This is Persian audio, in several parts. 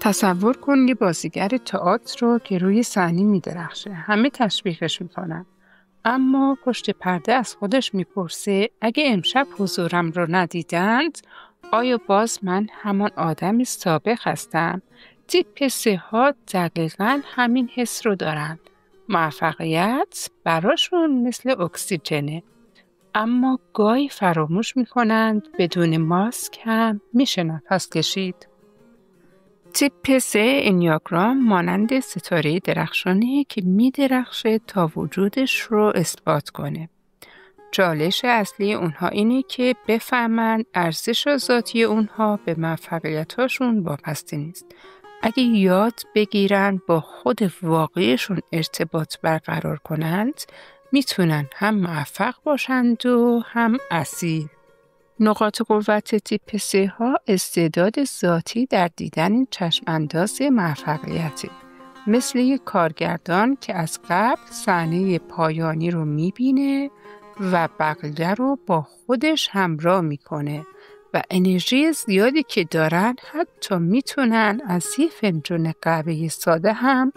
تصور کن یه بازیگر تئاتر رو که روی صحنه می‌درخشه. همه تشویقش میکنن. اما پشت پرده از خودش میپرسه اگه امشب حضورم رو ندیدند، آیا باز من همان آدم سابق هستم؟ تیپ 3 ها دقیقاً همین حس رو دارن. موفقیت براشون مثل اکسیژنه. اما گاهی فراموش میکنند بدون ماسک هم میشه نفس کشید. تیپ 3 انیاگرام مانند ستاره درخشانه که می‌درخشه تا وجودش رو اثبات کنه. چالش اصلی اونها اینه که بفهمن ارزش ذاتی اونها به موفقیتاشون وابسته نیست. اگه یاد بگیرن با خود واقعیشون ارتباط برقرار کنند، میتونن هم موفق باشند و هم اصیل. نقاط قوت تیپ 3 ها استعداد ذاتی در دیدن چشم انداز موفقیتی، مثل یک کارگردان که از قبل صحنه پایانی رو میبینه و بقیه رو با خودش همراه میکنه و انرژی زیادی که دارن حتی میتونن از یه فنجون قهوه ساده هم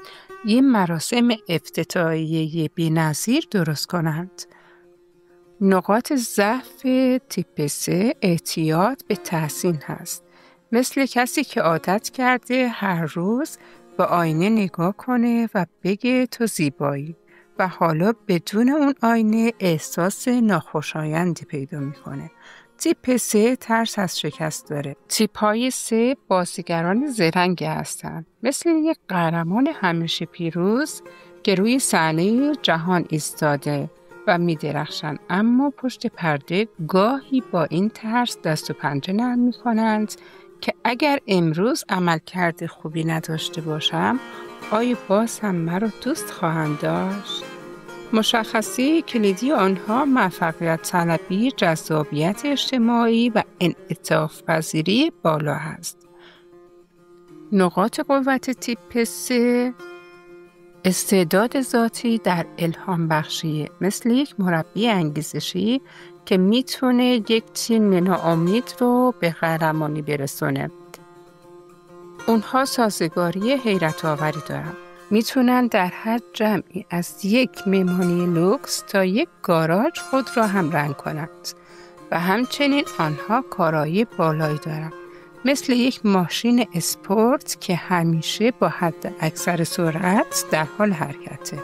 یه مراسم افتتاحیه بی‌نظیر درست کنند. نقاط ضعف تیپ 3 اعتیاد به تحسین هست. مثل کسی که عادت کرده هر روز به آینه نگاه کنه و بگه تو زیبایی و حالا بدون اون آینه احساس ناخوشایندی پیدا میکنه. تیپ 3 ترس از شکست داره. تیپ های 3 بازیگران زرنگ هستن. مثل یک قهرمان همیشه پیروز که روی صحنه جهان ایستاده و می درخشن، اما پشت پرده گاهی با این ترس دست و پنجه نرم می کنند که اگر امروز عملکرد خوبی نداشته باشم، آیا باز هم مرا دوست خواهند داشت؟ مشخصه کلیدی آنها موفقیت طلبی، جذابیت اجتماعی و انعطاف پذیری بالا است. نقاط قوت تیپ 3 استعداد ذاتی در الهام بخشی، مثل یک مربی انگیزشی که میتونه یک تیم ناامید رو به قهرمانی برسونه. اونها سازگاری حیرت آوری دارن. میتونن در هر جمعی از یک مهمانی لوکس تا یک گاراژ خود را هم رنگ کنند و همچنین آنها کارایی بالایی دارند. مثل یک ماشین اسپورت که همیشه با حد اکثر سرعت در حال حرکته.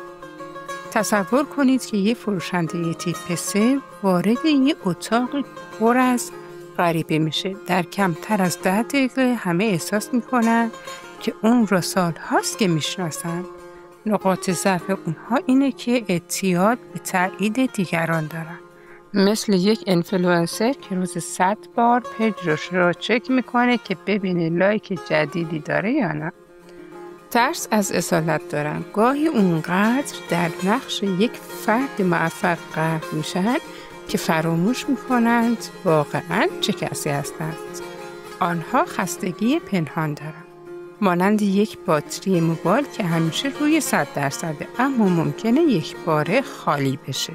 تصور کنید که یک فروشنده تیپ 3 وارد یک اتاق پر از غریبه میشه. در کمتر از 10 دقیقه همه احساس میکنن که اون را سال هاست که میشناسن. نقاط ضعف اونها اینه که اعتیاد به تایید دیگران دارن. مثل یک انفلوئنسر که روز 100 بار پیجش رو چک میکنه که ببینه لایک جدیدی داره یا نه. ترس از اصالت دارن. گاهی اونقدر در نقش یک فرد موفق غرق میشن که فراموش میکنند واقعاً چه کسی هستند. آنها خستگی پنهان دارن. مانند یک باتری موبایل که همیشه روی 100% اما ممکنه یک باره خالی بشه.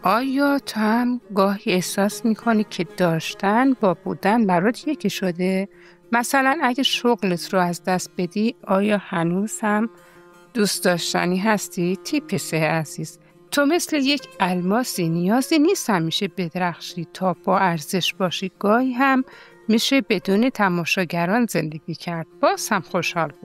آیا تو هم گاهی احساس میکنی که داشتن با بودن برات یکی شده؟ مثلا اگه شغلت رو از دست بدی، آیا هنوز هم دوست داشتنی هستی؟ تیپ 3 عزیز، تو مثل یک الماسی، نیازی نیست همیشه بدرخشی تا با ارزش باشی. گاهی هم میشه بدون تماشاگران زندگی کرد، باز هم خوشحال بود.